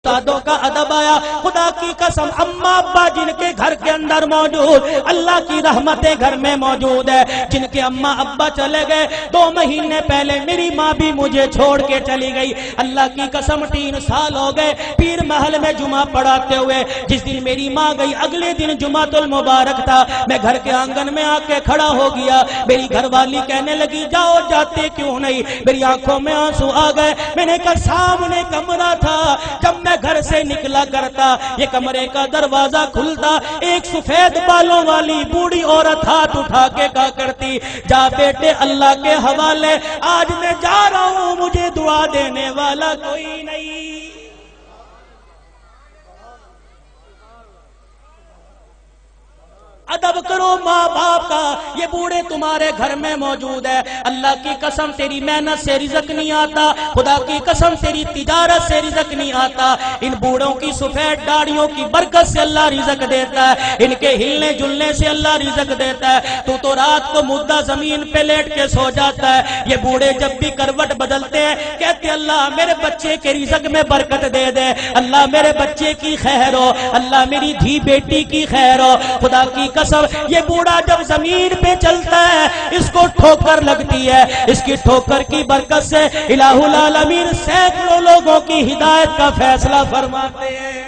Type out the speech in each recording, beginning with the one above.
استادوں کا ادب آیا. خدا کی قسم اماں ابا جن کے گھر کے اندر موجود, اللہ کی رحمتیں گھر میں موجود ہے. جن کے اماں ابا چلے گئے 2 مہینے پہلے میری ماں بھی مجھے چھوڑ کے چلی گئی. اللہ کی قسم 3 سال ہو گئے پیر محل میں جمعہ پڑھاتے ہوئے. جس دن میری ماں گئی اگلے دن جمعۃ المبارک تھا. میں گھر کے آنگن میں آ کے کھڑا ہو گیا. میری گھر والی کہنے لگی جاؤ جاتے کیوں نہیں. میری آنکھوں میں آنسو آ گئے. میں نے کہا سامنے کمرہ تھا, جب میں گھر سے نکلا کرتا یہ کمرے کا دروازہ کھلتا, ایک سفید بالوں والی بوڑھی عورت ہاتھ اٹھا کے کہا کرتی جا بیٹے اللہ کے حوالے, آج میں جا رہا ہوں مجھے دعا دینے والا کوئی نہیں. ادب کرو ماں باپ کا. یہ بوڑھے تمہارے گھر میں موجود ہے. اللہ کی قسم تیری محنت سے رزق نہیں آتا, خدا کی قسم تیری تجارت سے رزق نہیں آتا. ان بوڑھوں کی سفید داڑھیوں کی برکت سے اللہ رزق دیتا ہے, ان کے ہلنے جلنے سے اللہ رزق دیتا ہے. تو رات کو مردہ زمین پہ لیٹ کے سو جاتا ہے. یہ بوڑھے جب بھی کروٹ بدلتے ہیں کہتے اللہ میرے بچے کے رزق میں برکت دے دے, اللہ میرے بچے کی خیر ہو, اللہ میری دھی بیٹی کی خیر ہو. خدا کی قسم یہ بوڑھا جب زمین پہ چلتا ہے اس کو ٹھوکر لگتی ہے, اس کی ٹھوکر کی برکت سے الہ العالمین سینکڑوں لوگوں کی ہدایت کا فیصلہ فرماتے ہیں.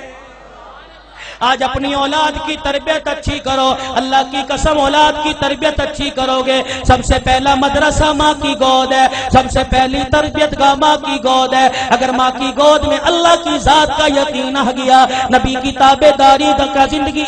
آج اپنی اولاد کی تربیت اچھی کرو. اللہ کی قسم اولاد کی تربیت اچھی کرو گے. سب سے پہلا مدرسہ ماں کی گود ہے, سب سے پہلی تربیت گاہ ماں کی گود ہے. اگر ماں کی گود میں اللہ کی ذات کا یقین آ گیا, نبی کی تابع داری کا زندگی,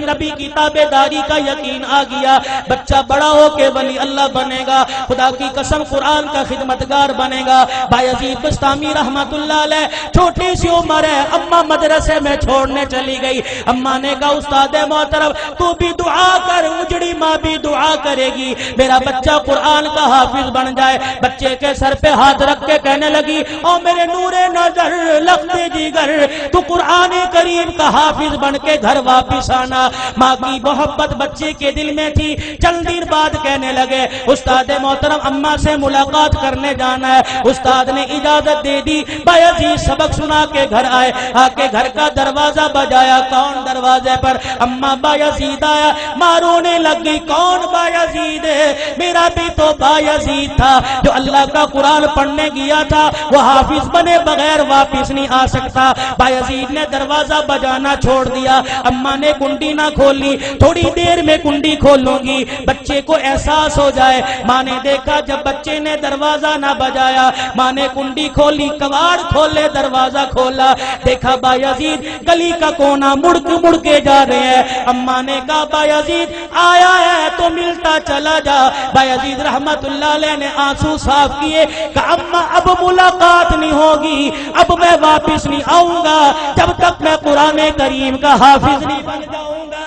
نبی کی تابع داری کا یقین آ گیا, بچہ بڑا ہو کے ولی اللہ بنے گا. خدا کی قسم قرآن کا خدمتگار بنے گا. بایزید بستامی رحمت اللہ علیہ چھوٹی سی عمر ہے, اماں مدرسے میں چھوڑنے چلی گئی. اماں نے کہا استاد محترم تو بھی دعا کر, اجڑی ماں بھی دعا کرے گی میرا بچہ قرآن کا حافظ بن جائے. بچے کے سر پہ ہاتھ رکھ کے کہنے لگی او میرے نور نظر لخت جگر تو قرآن کریم کا حافظ بن کے گھر واپس آنا. ماں کی محبت بچے کے دل میں تھی. چند دن بعد کہنے لگے استاد محترم اماں سے ملاقات کرنے جانا ہے. استاد نے اجازت دے دی. بایزید سبق سنا کے گھر آئے, آ کے گھر کا دروازہ بجایا. کون دروازے پر؟ اماں بایزید آیا. ماں رونے لگی کون بایزید ہے؟ میرا بھی تو بایزید تھا جو اللہ کا قرآن پڑھنے گیا تھا, وہ حافظ بنے بغیر واپس نہیں آ سکتا. بایزید نے دروازہ بجانا چھوڑ دیا. اماں نے کنڈی نہ کھولی, تھوڑی دیر میں کنڈی کھولوں گی بچے کو احساس ہو جائے. ماں نے دیکھا جب بچے نے دروازہ نہ بجایا, ماں نے کنڈی کھولی, کواڑ کھولے, دروازہ کھولا, دیکھا بایزید گلی کا کونا مڑ کے جا رہے ہیں. اماں نے کہا بایزید آیا ہے تو ملتا چلا جا. بایزید رحمت اللہ علیہ نے آنسو صاف کیے, کہا اماں اب ملاقات نہیں ہوگی, اب میں واپس نہیں آؤں گا جب تک میں قرآن کریم کا حافظ نہیں بن جاؤں گا.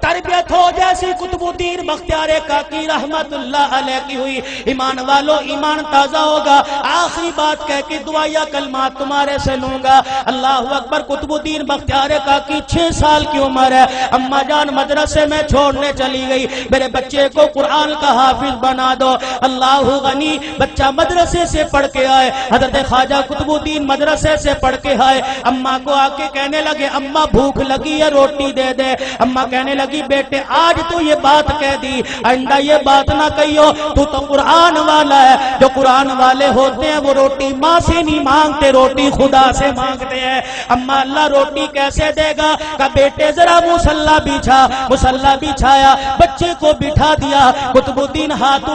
تربیت ہو جیسی قطب الدین بختیار کاکی رحمت اللہ علیہ کی ہوئی. ایمان والو ایمان تازہ ہوگا. آخری بات کہہ کے دعائیا کلمات تمہارے سے لوں گا. اللہ اکبر. قطب الدین بختیار کاکی 6 سال کی عمر ہے. اماں جان مدرسے میں چھوڑنے چلی گئی, میرے بچے کو قرآن کا حافظ بنا دو. اللہ غنی. بچہ مدرسے سے پڑھ کے آئے, حضرت خواجہ قطب الدین مدرسے سے پڑھ کے آئے. اماں کو آ کے کہنے لگے اماں بھوک لگی ہے روٹی دے دے. اماں کہنے لگی بیٹے آج تو یہ بات کہہ دی, آئندہ یہ بات نہ کہیو, تو قرآن والا ہے. جو قرآن والے ہوتے ہیں وہ روٹی ماں سے نہیں مانگتے, روٹی خدا سے مانگتے ہیں. اماں اللہ روٹی کیسے دے گا؟ کہ بیٹے ذرا مصلی بچھا. مصلی بچھایا, بچے کو بٹھا دیا. قطب الدین ہاتھ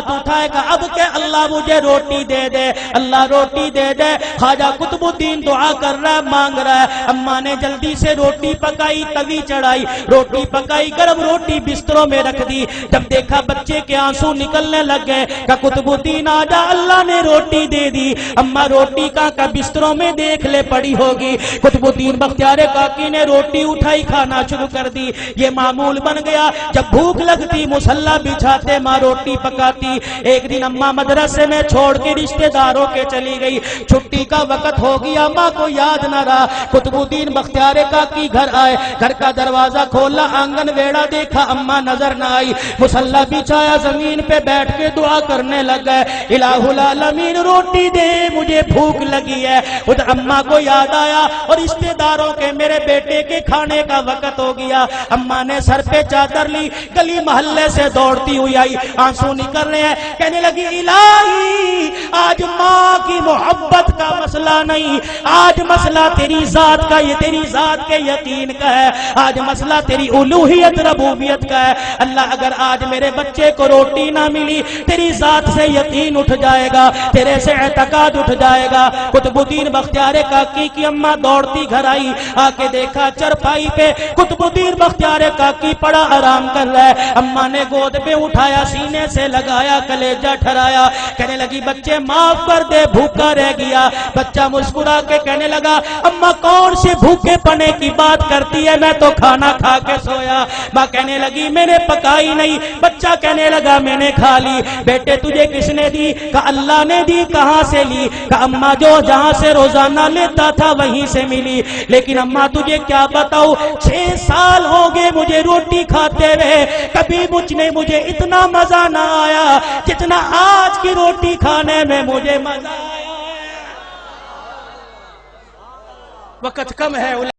اٹھائے کہ اب کہ اللہ مجھے روٹی دے دے, اللہ روٹی دے دے. خواجہ قطب الدین دعا کر رہا ہے, مانگ رہا ہے. اماں نے جلدی سے روٹی پکائی, توی چڑھائی, روٹی پکائی, گرم روٹی بستروں میں رکھ دی. جب دیکھا بچے کے آنسو نکلنے لگ گئے کہ قطب الدین آجا اللہ نے روٹی دے دی. اماں روٹی کا بستروں میں دیکھ لے پڑی ہوگی. قطب الدین بختیار کاکی نے روٹی اٹھائی, کھانا شروع کر دی. یہ معمول بن گیا, جب بھوک لگتی مصلی بچھاتے, ماں روٹی پکاتی. ایک دن اماں مدرسے میں چھوڑ کے رشتہ داروں کے چلی گئی. چھٹی کا وقت ہو گیا, ماں کو یاد نہ رہا. قطب الدین بختیار کاکی گھر آئے, گھر کا دروازہ کھولا, آنگن ویڑا دیکھا اما نظر نہ آئی، مصلی بچھایا زمین پہ بیٹھ کے دعا کرنے لگا، الہ العالمین روٹی دے مجھے بھوک لگی ہے۔ ادھر اما کو یاد آیا اور رشتے داروں کے میرے بیٹے کے کھانے کا وقت ہو گیا۔ اما نے سر پہ چادر لی، گلی محلے سے دوڑتی ہوئی آئی، آنسو نکل رہے ہیں، کہنے لگی الہی آج ماں کی محبت کا مسئلہ نہیں، آج مسئلہ تیری ذات کا، یہ تیری ذات کے یقین کا ہے، آج مسئلہ تیری الوہیت ربوبیت کا ہے۔ اللہ اگر آج میرے بچے کو روٹی نہ ملی، تیری ذات سے یقین اٹھ جائے گا، تیرے سے اعتقاد اٹھ جائے گا۔ قطب الدین بختیار کاکی کی اماں دوڑتی گھر آئی، آ کے دیکھا چرپائی پہ قطب الدین بختیار کاکی پڑا آرام کر رہا ہے۔ اماں نے گود پہ اٹھایا، سینے سے لگایا، کلیجہ ٹھرایا، کہنے لگی بچے معاف کر دے، بھوکا رہ گیا۔ بچہ مسکرا کے کہنے لگا اماں کون سے بھوکے پنے کی بات کرتی ہے، میں تو کھانا کھا کے سویا۔ ماں کہنے لگی میں نے پکائی نہیں، بچہ کہنے لگا میں نے کھا لی۔ بیٹے تجھے کس نے دی؟ کہا اللہ نے دی۔ کہاں سے لی؟ کہا اماں جو جہاں سے روزانہ لیتا تھا وہیں سے ملی، لیکن اماں تجھے کیا بتاؤ 6 سال ہو گئے مجھے روٹی کھاتے ہوئے، کبھی مجھے اتنا مزہ نہ آیا جتنا آج کی روٹی کھانے میں مجھے مزہ آیا ہے۔ وقت کم ہے۔